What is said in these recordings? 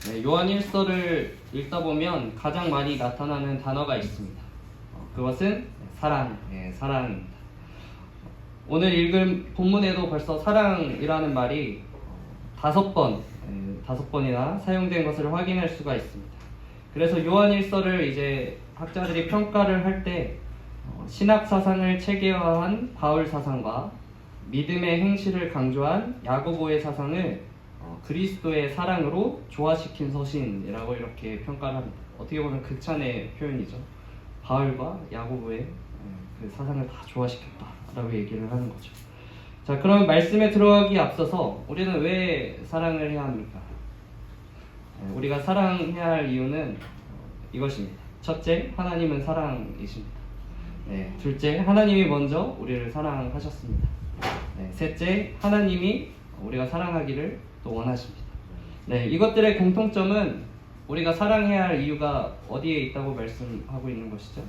네, 요한 1서를 읽다 보면 가장 많이 나타나는 단어가 있습니다. 그것은 사랑, 사랑입니다. 오늘 읽은 본문에도 벌써 사랑이라는 말이 5번이나 사용된 것을 확인할 수가 있습니다. 그래서 요한 1서를 이제 학자들이 평가를 할 때 신학 사상을 체계화한 바울 사상과 믿음의 행실을 강조한 야고보의 사상을 그리스도의 사랑으로 조화시킨 서신이라고 이렇게 평가를 합니다. 어떻게 보면 극찬의 표현이죠. 바울과 야고보의 그 사상을 다 조화시켰다라고 얘기를 하는 거죠. 자, 그럼 말씀에 들어가기 앞서서 우리는 왜 사랑을 해야 합니까? 우리가 사랑해야 할 이유는 이것입니다. 첫째, 하나님은 사랑이십니다. 둘째, 하나님이 먼저 우리를 사랑하셨습니다. 셋째, 하나님이 우리가 사랑하기를 또 원하십니다. 이것들의 공통점은 우리가 사랑해야 할 이유가 어디에 있다고 말씀하고 있는 것이죠.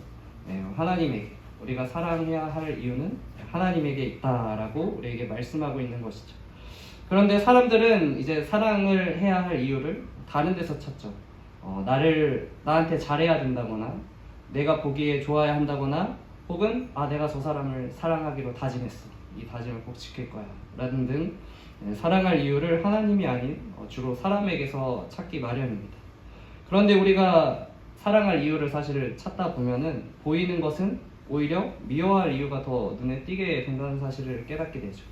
하나님에게, 우리가 사랑해야 할 이유는 하나님에게 있다라고 우리에게 말씀하고 있는 것이죠. 그런데 사람들은 이제 사랑을 해야 할 이유를 다른 데서 찾죠. 나한테 잘해야 된다거나, 내가 보기에 좋아야 한다거나, 혹은 내가 저 사람을 사랑하기로 다짐했어, 이 다짐을 꼭 지킬 거야 라는 등 사랑할 이유를 하나님이 아닌 주로 사람에게서 찾기 마련입니다. 그런데 우리가 사랑할 이유를 사실 찾다 보면은 보이는 것은 오히려 미워할 이유가 더 눈에 띄게 된다는 사실을 깨닫게 되죠.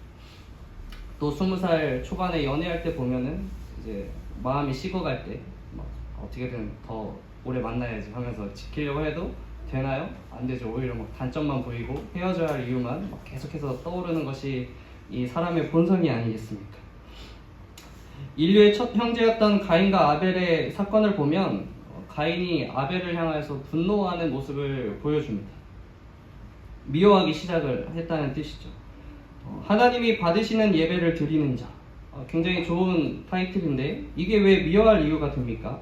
또 20살 초반에 연애할 때 보면은 이제 마음이 식어갈 때 어떻게든 더 오래 만나야지 하면서 지키려고 해도 되나요? 안 되죠. 오히려 단점만 보이고 헤어져야 할 이유만 계속해서 떠오르는 것이 이 사람의 본성이 아니겠습니까? 인류의 첫 형제였던 가인과 아벨의 사건을 보면 가인이 아벨을 향해서 분노하는 모습을 보여줍니다. 미워하기 시작을 했다는 뜻이죠. 하나님이 받으시는 예배를 드리는 자, 굉장히 좋은 타이틀인데 이게 왜 미워할 이유가 됩니까?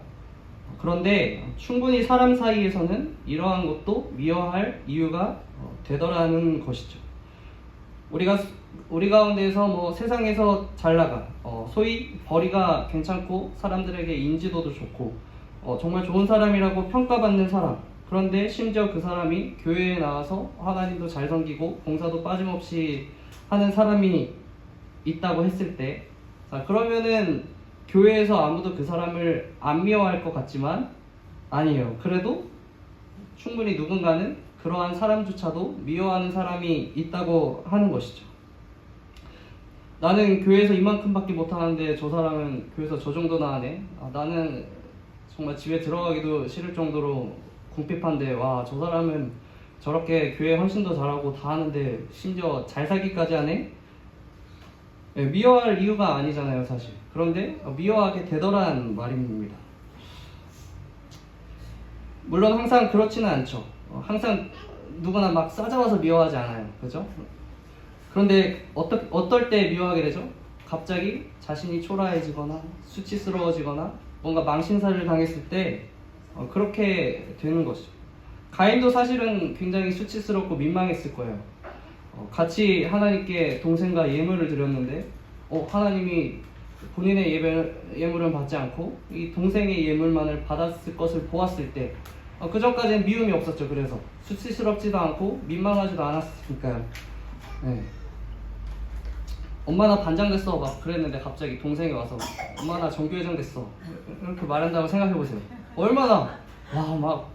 그런데 충분히 사람 사이에서는 이러한 것도 미워할 이유가 되더라는 것이죠. 우리 가운데에서 세상에서 잘 나가, 소위 벌이가 괜찮고 사람들에게 인지도도 좋고 정말 좋은 사람이라고 평가받는 사람, 그런데 심지어 그 사람이 교회에 나와서 하나님도 잘 섬기고 봉사도 빠짐없이 하는 사람이 있다고 했을 때, 그러면은 교회에서 아무도 그 사람을 안 미워할 것 같지만 아니에요. 그래도 충분히 누군가는 그러한 사람조차도 미워하는 사람이 있다고 하는 것이죠. 나는 교회에서 이만큼밖에 못하는데 저 사람은 교회에서 저 정도나 하네. 나는 정말 집에 들어가기도 싫을 정도로 궁핍한데 와, 저 사람은 저렇게 교회 훨씬 더 잘하고 다 하는데 심지어 잘 살기까지 하네? 미워할 이유가 아니잖아요, 사실. 그런데 미워하게 되더란 말입니다. 물론 항상 그렇지는 않죠. 항상 누구나 막 싸잡아서 미워하지 않아요, 그죠? 그런데 어떨 때 미워하게 되죠? 갑자기 자신이 초라해지거나 수치스러워지거나 뭔가 망신살을 당했을 때 그렇게 되는 것이죠. 가인도 사실은 굉장히 수치스럽고 민망했을 거예요. 같이 하나님께 동생과 예물을 드렸는데 하나님이 본인의 예물은 받지 않고 이 동생의 예물만을 받았을 것을 보았을 때 그 전까지는 미움이 없었죠. 그래서 수치스럽지도 않고 민망하지도 않았으니까요. 엄마 나 반장 됐어 막 그랬는데 갑자기 동생이 와서 엄마 나 정교회장 됐어 이렇게 말한다고 생각해보세요. 얼마나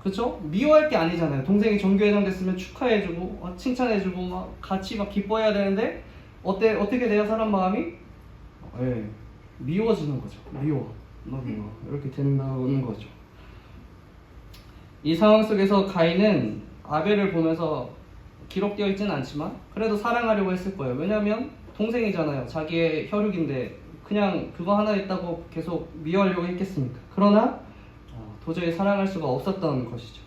그쵸? 미워할 게 아니잖아요. 동생이 정교회장 됐으면 축하해주고 칭찬해주고 막 같이 막 기뻐해야 되는데 어떻게 돼요? 사람 마음이? 미워지는 거죠. 미워 이렇게 된다는 거죠. 이 상황 속에서 가인은 아벨을 보면서 기록되어 있지는 않지만 그래도 사랑하려고 했을 거예요. 왜냐하면 동생이잖아요. 자기의 혈육인데 그냥 그거 하나 있다고 계속 미워하려고 했겠습니까? 그러나 도저히 사랑할 수가 없었던 것이죠.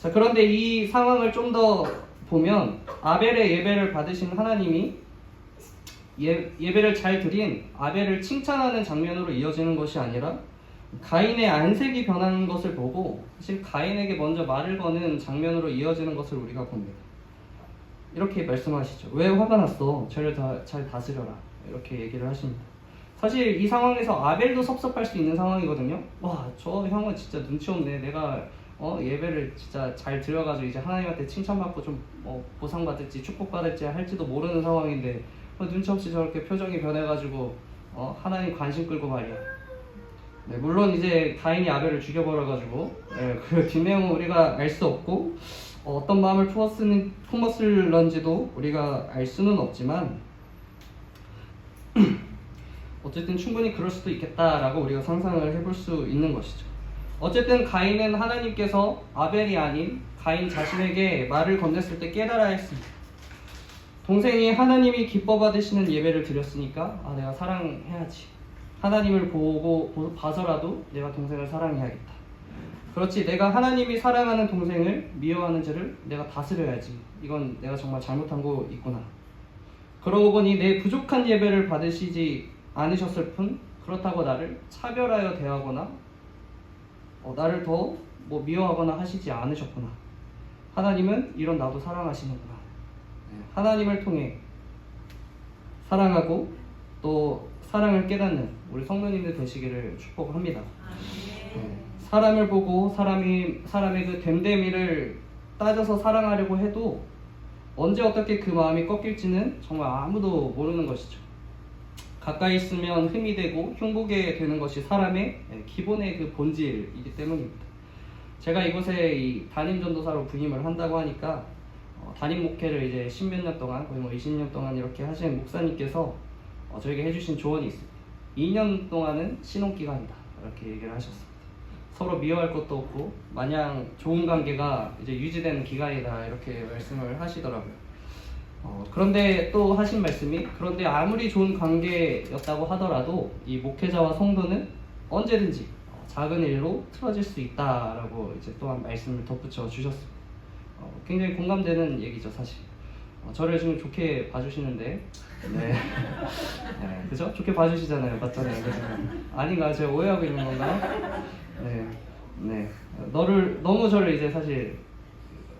자, 그런데 이 상황을 좀 더 보면 아벨의 예배를 받으신 하나님이 예배를 잘 드린 아벨을 칭찬하는 장면으로 이어지는 것이 아니라 가인의 안색이 변하는 것을 보고 사실 가인에게 먼저 말을 거는 장면으로 이어지는 것을 우리가 봅니다. 이렇게 말씀하시죠. 왜 화가 났어? 쟤를 잘 다스려라. 이렇게 얘기를 하십니다. 사실 이 상황에서 아벨도 섭섭할 수 있는 상황이거든요. 와, 저 형은 진짜 눈치 없네. 내가 예배를 진짜 잘 드려가지고 이제 하나님한테 칭찬받고 좀 보상받을지 축복받을지 할지도 모르는 상황인데 눈치 없이 저렇게 표정이 변해가지고 하나님 관심 끌고 말이야. 네, 물론 이제 가인이 아벨을 죽여버려가지고 그 뒷내용은 우리가 알 수 없고 어떤 마음을 품었을런지도 우리가 알 수는 없지만 어쨌든 충분히 그럴 수도 있겠다라고 우리가 상상을 해볼 수 있는 것이죠. 어쨌든 가인은 하나님께서 아벨이 아닌 가인 자신에게 말을 건넸을 때 깨달아야 했습니다. 동생이 하나님이 기뻐 받으시는 예배를 드렸으니까 내가 사랑해야지. 하나님을 봐서라도 내가 동생을 사랑해야겠다. 그렇지, 내가 하나님이 사랑하는 동생을 미워하는 죄를 내가 다스려야지. 이건 내가 정말 잘못한 거 있구나. 그러고 보니 내 부족한 예배를 받으시지 않으셨을 뿐 그렇다고 나를 차별하여 대하거나 나를 더 미워하거나 하시지 않으셨구나. 하나님은 이런 나도 사랑하시는구나. 하나님을 통해 사랑하고 또 사랑을 깨닫는 우리 성도님들 되시기를 축복합니다. 사람을 보고 사람의 그 됨됨이를 따져서 사랑하려고 해도 언제 어떻게 그 마음이 꺾일지는 정말 아무도 모르는 것이죠. 가까이 있으면 흠이 되고 흉보게 되는 것이 사람의 기본의 그 본질이기 때문입니다. 제가 이곳에 이 담임 전도사로 부임을 한다고 하니까 담임 목회를 이제 10몇 년 동안 거의 20년 동안 이렇게 하신 목사님께서 저에게 해주신 조언이 있습니다. 2년 동안은 신혼기간이다 이렇게 얘기를 하셨습니다. 서로 미워할 것도 없고 마냥 좋은 관계가 이제 유지되는 기간이다 이렇게 말씀을 하시더라고요. 그런데 또 하신 말씀이 그런데 아무리 좋은 관계였다고 하더라도 이 목회자와 성도는 언제든지 작은 일로 틀어질 수 있다라고 이제 또한 말씀을 덧붙여 주셨습니다. 굉장히 공감되는 얘기죠, 사실. 저를 지금 좋게 봐주시는데, 네, 그죠? 좋게 봐주시잖아요, 맞잖아요, 그죠? 아닌가? 제가 오해하고 있는 건가? 네, 너무 저를 이제 사실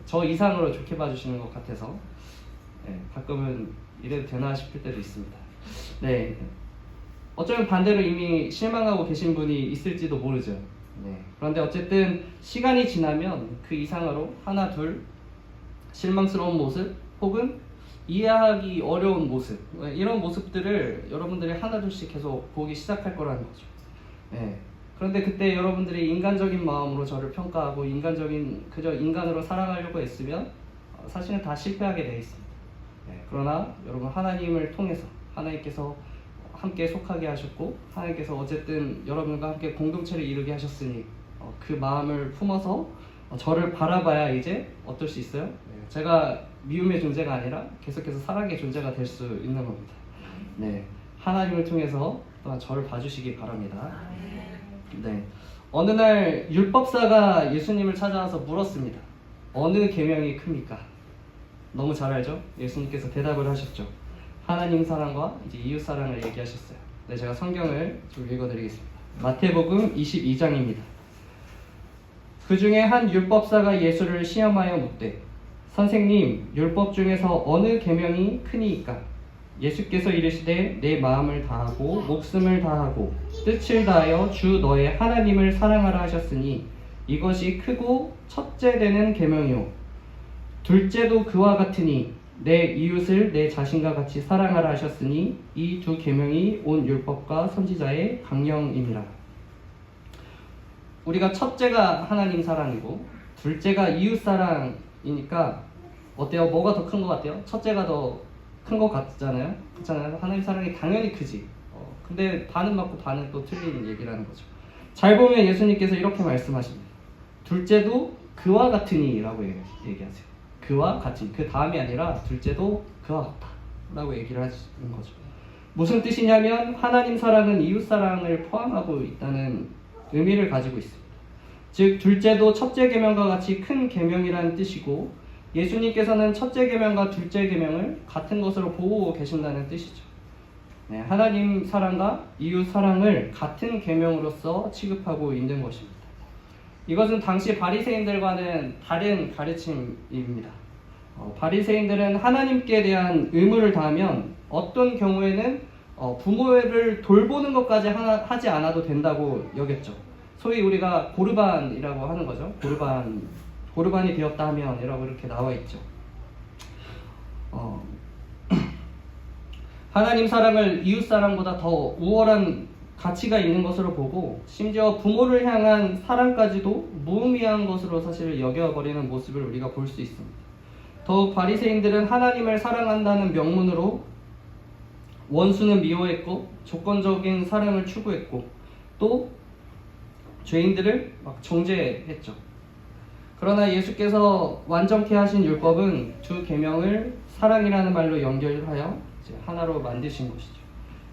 저 이상으로 좋게 봐주시는 것 같아서, 가끔은 이래도 되나 싶을 때도 있습니다. 네, 어쩌면 반대로 이미 실망하고 계신 분이 있을지도 모르죠. 그런데 어쨌든 시간이 지나면 그 이상으로 하나 둘 실망스러운 모습 혹은 이해하기 어려운 모습 이런 모습들을 여러분들이 하나 둘씩 계속 보기 시작할 거라는 거죠. 그런데 그때 여러분들이 인간적인 마음으로 저를 평가하고 그저 인간으로 사랑하려고 했으면 사실은 다 실패하게 되어 있습니다. 그러나 여러분 하나님을 통해서 하나님께서 함께 속하게 하셨고 하나님께서 어쨌든 여러분과 함께 공동체를 이루게 하셨으니 그 마음을 품어서 저를 바라봐야 이제 어떨 수 있어요? 제가 미움의 존재가 아니라 계속해서 사랑의 존재가 될 수 있는 겁니다. 하나님을 통해서 또한 저를 봐주시기 바랍니다. 어느 날 율법사가 예수님을 찾아와서 물었습니다. 어느 계명이 큽니까? 너무 잘 알죠? 예수님께서 대답을 하셨죠. 하나님 사랑과 이제 이웃 사랑을 얘기하셨어요. 제가 성경을 좀 읽어드리겠습니다. 마태복음 22장입니다. 그 중에 한 율법사가 예수를 시험하여 묻되 선생님, 율법 중에서 어느 계명이 크니이까? 예수께서 이르시되 내 마음을 다하고 목숨을 다하고 뜻을 다하여 주 너의 하나님을 사랑하라 하셨으니 이것이 크고 첫째 되는 계명이요 둘째도 그와 같으니 내 이웃을 내 자신과 같이 사랑하라 하셨으니 이 두 계명이 온 율법과 선지자의 강령이니라. 우리가 첫째가 하나님 사랑이고 둘째가 이웃 사랑이니까 어때요? 뭐가 더 큰 것 같아요? 첫째가 더 큰 것 같잖아요? 그렇잖아요? 하나님 사랑이 당연히 크지. 근데 반은 맞고 반은 또 틀린 얘기라는 거죠. 잘 보면 예수님께서 이렇게 말씀하십니다. 둘째도 그와 같으니 라고 얘기하세요. 그와 같이, 그 다음이 아니라 둘째도 그와 같다 라고 얘기를 하시는 거죠. 무슨 뜻이냐면 하나님 사랑은 이웃 사랑을 포함하고 있다는 의미를 가지고 있습니다. 즉 둘째도 첫째 계명과 같이 큰 계명이라는 뜻이고 예수님께서는 첫째 계명과 둘째 계명을 같은 것으로 보고 계신다는 뜻이죠. 하나님 사랑과 이웃 사랑을 같은 계명으로서 취급하고 있는 것입니다. 이것은 당시 바리새인들과는 다른 가르침입니다. 바리새인들은 하나님께 대한 의무를 다하면 어떤 경우에는 부모를 돌보는 것까지 하지 않아도 된다고 여겼죠. 소위 우리가 고르반이라고 하는 거죠. 고르반이 되었다 하면 이라고 이렇게 나와 있죠. 하나님 사랑을 이웃 사랑보다 더 우월한 가치가 있는 것으로 보고, 심지어 부모를 향한 사랑까지도 무의미한 것으로 사실 여겨버리는 모습을 우리가 볼 수 있습니다. 더욱 바리새인들은 하나님을 사랑한다는 명문으로 원수는 미워했고 조건적인 사랑을 추구했고 또 죄인들을 막 정죄했죠. 그러나 예수께서 완전케 하신 율법은 두 계명을 사랑이라는 말로 연결하여 이제 하나로 만드신 것이죠.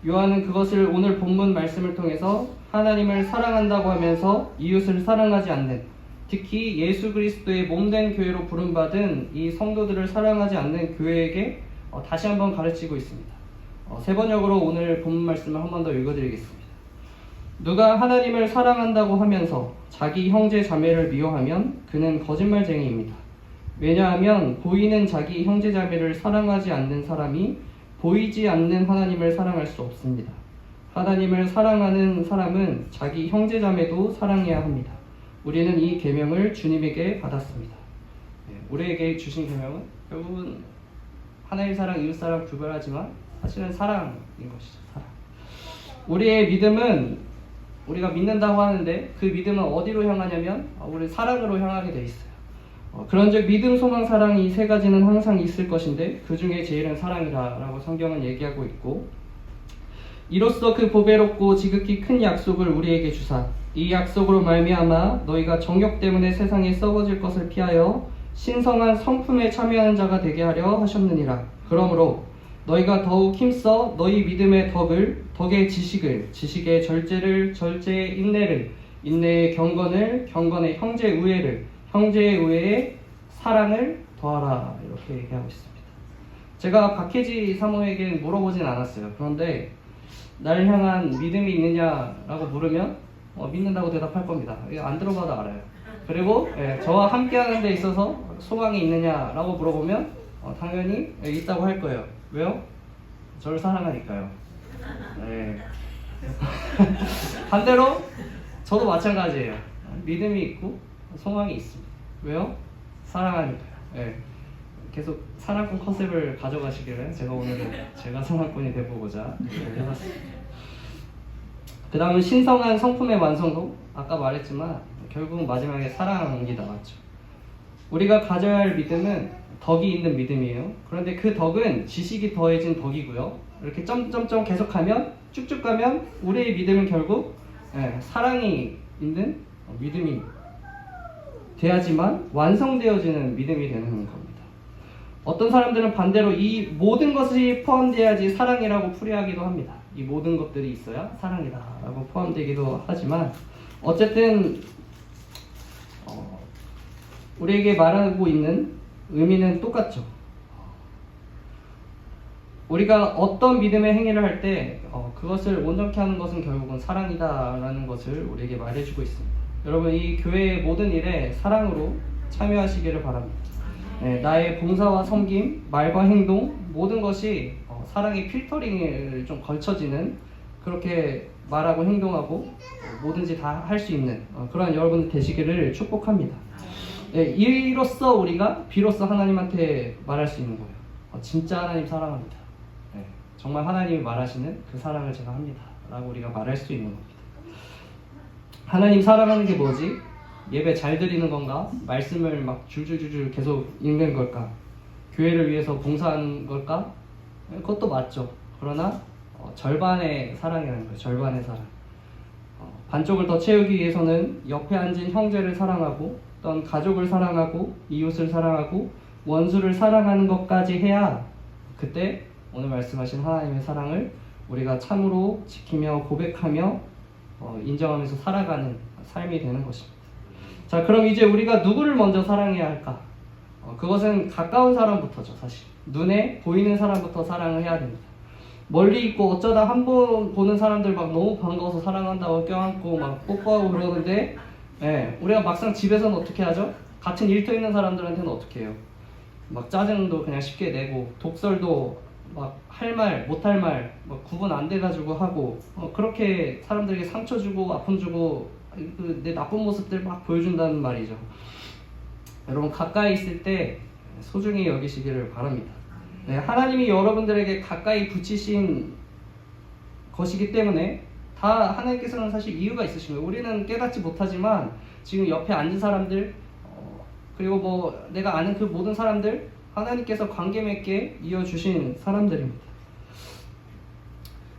요한은 그것을 오늘 본문 말씀을 통해서 하나님을 사랑한다고 하면서 이웃을 사랑하지 않는, 특히 예수 그리스도의 몸된 교회로 부름받은 이 성도들을 사랑하지 않는 교회에게 다시 한번 가르치고 있습니다. 세 번역으로 오늘 본문 말씀을 한 번 더 읽어드리겠습니다. 누가 하나님을 사랑한다고 하면서 자기 형제 자매를 미워하면 그는 거짓말쟁이입니다. 왜냐하면 보이는 자기 형제 자매를 사랑하지 않는 사람이 보이지 않는 하나님을 사랑할 수 없습니다. 하나님을 사랑하는 사람은 자기 형제 자매도 사랑해야 합니다. 우리는 이 계명을 주님에게 받았습니다. 우리에게 주신 계명은 결국은 하나님 사랑, 이웃 사랑 구별하지만 사실은 사랑인 것이죠. 사랑. 우리의 믿음은 우리가 믿는다고 하는데 그 믿음은 어디로 향하냐면 우리 사랑으로 향하게 돼 있어요. 그런즉 믿음, 소망, 사랑 이 세 가지는 항상 있을 것인데 그 중에 제일은 사랑이라고 성경은 얘기하고 있고, 이로써 그 보배롭고 지극히 큰 약속을 우리에게 주사 이 약속으로 말미암아 너희가 정욕 때문에 세상에 썩어질 것을 피하여 신성한 성품에 참여하는 자가 되게 하려 하셨느니라. 그러므로 너희가 더욱 힘써 너희 믿음의 덕의 지식을, 지식의 절제를, 절제의 인내를, 인내의 경건을, 경건의 형제 우애를, 형제의 우애에 사랑을 더하라. 이렇게 얘기하고 있습니다. 제가 박혜지 사모에게 물어보진 않았어요. 그런데 나를 향한 믿음이 있느냐라고 물으면 믿는다고 대답할 겁니다. 이거 안 들어봐도 알아요. 그리고 저와 함께하는 데 있어서 소망이 있느냐라고 물어보면 당연히 있다고 할 거예요. 왜요? 저를 사랑하니까요. 네. 반대로 저도 마찬가지예요. 믿음이 있고 소망이 있습니다. 왜요? 사랑하니까요. 네. 계속 사랑꾼 컨셉을 가져가시길래 제가 오늘은 제가 사랑꾼이 되보고자 해봤습니다. 그 다음은 신성한 성품의 완성도, 아까 말했지만 결국은 마지막에 사랑이 나왔죠. 우리가 가져야 할 믿음은 덕이 있는 믿음이에요. 그런데 그 덕은 지식이 더해진 덕이고요. 이렇게 점점점 계속하면 쭉쭉 가면 우리의 믿음은 결국 사랑이 있는 믿음이 돼야지만 완성되어지는 믿음이 되는 겁니다. 어떤 사람들은 반대로 이 모든 것이 포함되어야지 사랑이라고 풀이하기도 합니다. 이 모든 것들이 있어야 사랑이다라고 포함되기도 하지만 어쨌든 우리에게 말하고 있는 의미는 똑같죠. 우리가 어떤 믿음의 행위를 할 때 그것을 온전케 하는 것은 결국은 사랑이다라는 것을 우리에게 말해주고 있습니다. 여러분, 이 교회의 모든 일에 사랑으로 참여하시기를 바랍니다. 나의 봉사와 섬김, 말과 행동 모든 것이 사랑의 필터링을 좀 걸쳐지는, 그렇게 말하고 행동하고 뭐든지 다 할 수 있는 그러한 여러분 되시기를 축복합니다. 이로써 우리가 비로소 하나님한테 말할 수 있는 거예요. 진짜 하나님 사랑합니다. 정말 하나님이 말하시는 그 사랑을 제가 합니다 라고 우리가 말할 수 있는 겁니다. 하나님 사랑하는 게 뭐지? 예배 잘 드리는 건가? 말씀을 막 줄줄줄줄 계속 읽는 걸까? 교회를 위해서 봉사하는 걸까? 그것도 맞죠. 그러나 절반의 사랑이라는 거예요. 절반의 사랑. 반쪽을 더 채우기 위해서는 옆에 앉은 형제를 사랑하고 어떤 가족을 사랑하고 이웃을 사랑하고 원수를 사랑하는 것까지 해야 그때 오늘 말씀하신 하나님의 사랑을 우리가 참으로 지키며 고백하며 인정하면서 살아가는 삶이 되는 것입니다. 자, 그럼 이제 우리가 누구를 먼저 사랑해야 할까? 그것은 가까운 사람부터죠. 사실 눈에 보이는 사람부터 사랑을 해야 됩니다. 멀리 있고 어쩌다 한 번 보는 사람들 막 너무 반가워서 사랑한다고 껴안고 막 뽀뽀하고 그러는데 우리가 막상 집에서는 어떻게 하죠? 같은 일터 있는 사람들한테는 어떻게 해요? 막 짜증도 그냥 쉽게 내고 독설도 막 할 말, 못할 말, 막 구분 안 돼가지고 하고, 그렇게 사람들에게 상처 주고, 아픔 주고, 내 나쁜 모습들 막 보여준다는 말이죠. 여러분, 가까이 있을 때 소중히 여기시기를 바랍니다. 네, 하나님이 여러분들에게 가까이 붙이신 것이기 때문에 다 하나님께서는 사실 이유가 있으신 거예요. 우리는 깨닫지 못하지만 지금 옆에 앉은 사람들, 그리고 뭐 내가 아는 그 모든 사람들, 하나님께서 관계 맺게 이어주신 사람들입니다.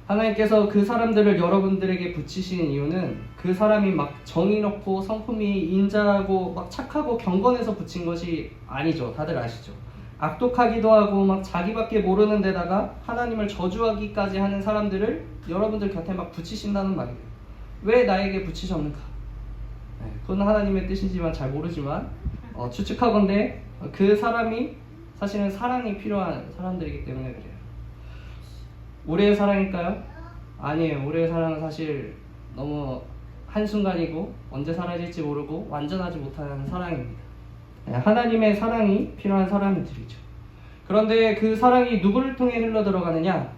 하나님께서 그 사람들을 여러분들에게 붙이신 이유는 그 사람이 막 정의롭고 성품이 인자하고 막 착하고 경건해서 붙인 것이 아니죠. 다들 아시죠? 악독하기도 하고 막 자기밖에 모르는 데다가 하나님을 저주하기까지 하는 사람들을 여러분들 곁에 막 붙이신다는 말이에요. 왜 나에게 붙이셨는가? 그건 하나님의 뜻이지만 잘 모르지만 추측하건대 그 사람이 사실은 사랑이 필요한 사람들이기 때문에 그래요. 우리의 사랑일까요? 아니에요. 우리의 사랑은 사실 너무 한순간이고 언제 사라질지 모르고 완전하지 못하는 사랑입니다. 하나님의 사랑이 필요한 사람들이죠. 그런데 그 사랑이 누구를 통해 흘러들어가느냐?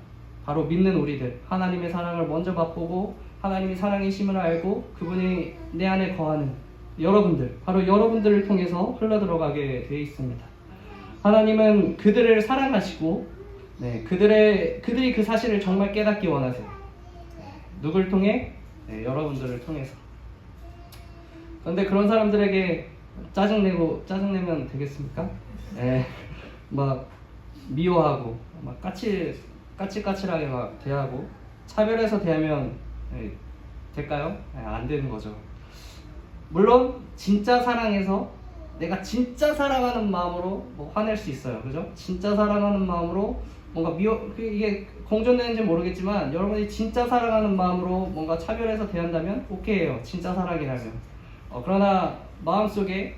바로 믿는 우리들, 하나님의 사랑을 먼저 맛보고 하나님이 사랑이심을 알고 그분이 내 안에 거하는 여러분들, 바로 여러분들을 통해서 흘러들어가게 되어 있습니다. 하나님은 그들을 사랑하시고 그들이 그 사실을 정말 깨닫기 원하세요. 누굴 통해? 여러분들을 통해서. 그런데 그런 사람들에게 짜증내면 되겠습니까? 막 미워하고 막 까칠까칠하게 막 대하고 차별해서 대하면 될까요? 안 되는 거죠. 물론 진짜 사랑해서 내가 진짜 사랑하는 마음으로 뭐 화낼 수 있어요. 그죠? 진짜 사랑하는 마음으로 뭔가 이게 공존되는지 모르겠지만 여러분이 진짜 사랑하는 마음으로 뭔가 차별해서 대한다면 오케이예요. 진짜 사랑이라면. 그러나 마음속에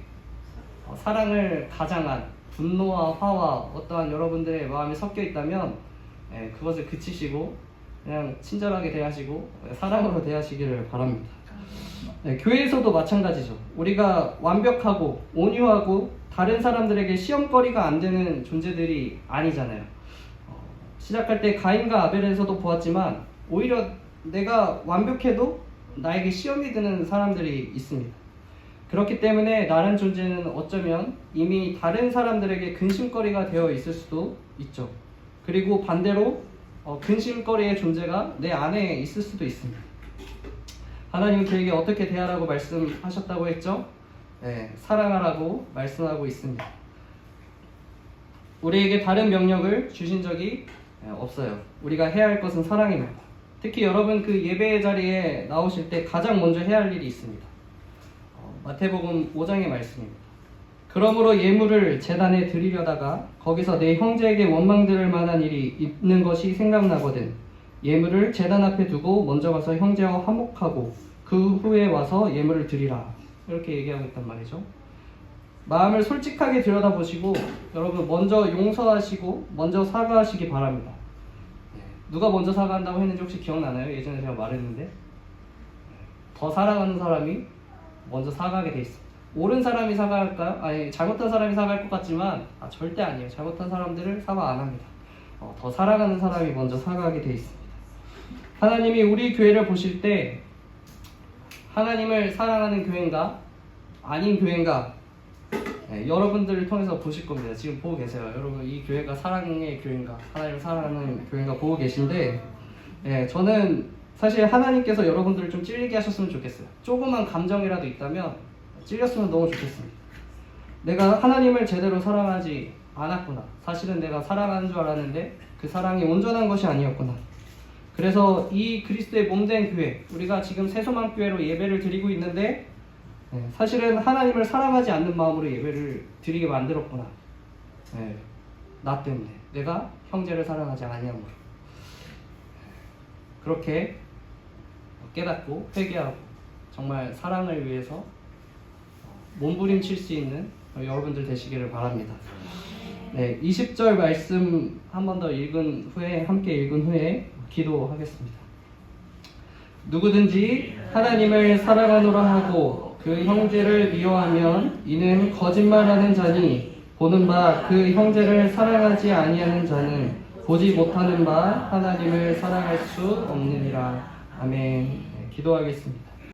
사랑을 가장한 분노와 화와 어떠한 여러분들의 마음이 섞여 있다면 그것을 그치시고 그냥 친절하게 대하시고 사랑으로 대하시기를 바랍니다. 교회에서도 마찬가지죠. 우리가 완벽하고 온유하고 다른 사람들에게 시험거리가 안 되는 존재들이 아니잖아요. 시작할 때 가인과 아벨에서도 보았지만 오히려 내가 완벽해도 나에게 시험이 드는 사람들이 있습니다. 그렇기 때문에 나란 존재는 어쩌면 이미 다른 사람들에게 근심거리가 되어 있을 수도 있죠. 그리고 반대로 근심거리의 존재가 내 안에 있을 수도 있습니다. 하나님은 그에게 어떻게 대하라고 말씀하셨다고 했죠? 사랑하라고 말씀하고 있습니다. 우리에게 다른 명령을 주신 적이 없어요. 우리가 해야 할 것은 사랑입니다. 특히 여러분 그 예배 자리에 나오실 때 가장 먼저 해야 할 일이 있습니다. 마태복음 5장의 말씀입니다. 그러므로 예물을 제단에 드리려다가 거기서 내 형제에게 원망 들을 만한 일이 있는 것이 생각나거든 예물을 제단 앞에 두고 먼저 가서 형제와 화목하고 그 후에 와서 예물을 드리라. 이렇게 얘기하고 있단 말이죠. 마음을 솔직하게 들여다보시고 여러분 먼저 용서하시고 먼저 사과하시기 바랍니다. 누가 먼저 사과한다고 했는지 혹시 기억나나요? 예전에 제가 말했는데 더 사랑하는 사람이 먼저 사과하게 돼 있습니다. 옳은 사람이 사과할까요? 아니 잘못한 사람이 사과할 것 같지만 절대 아니에요. 잘못한 사람들을 사과 안 합니다. 더 사랑하는 사람이 먼저 사과하게 돼 있습니다. 하나님이 우리 교회를 보실 때 하나님을 사랑하는 교회인가 아닌 교회인가 여러분들을 통해서 보실 겁니다. 지금 보고 계세요. 여러분 이 교회가 사랑의 교회인가 하나님을 사랑하는 교회인가 보고 계신데 저는 사실 하나님께서 여러분들을 좀 찔리게 하셨으면 좋겠어요. 조그만 감정이라도 있다면 찔렸으면 너무 좋겠습니다. 내가 하나님을 제대로 사랑하지 않았구나. 사실은 내가 사랑하는 줄 알았는데 그 사랑이 온전한 것이 아니었구나. 그래서 이 그리스도의 몸된 교회, 우리가 지금 새소망교회로 예배를 드리고 있는데 사실은 하나님을 사랑하지 않는 마음으로 예배를 드리게 만들었구나. 나 때문에 내가 형제를 사랑하지 아니함으로 그렇게 깨닫고 회개하고 정말 사랑을 위해서 몸부림칠 수 있는 여러분들 되시기를 바랍니다. 20절 말씀 한 번 더 함께 읽은 후에 기도하겠습니다. 누구든지 하나님을 사랑하노라 하고 그 형제를 미워하면 이는 거짓말하는 자니 보는 바 그 형제를 사랑하지 아니하는 자는 보지 못하는 바 하나님을 사랑할 수 없느니라. 아멘. 네, 기도하겠습니다.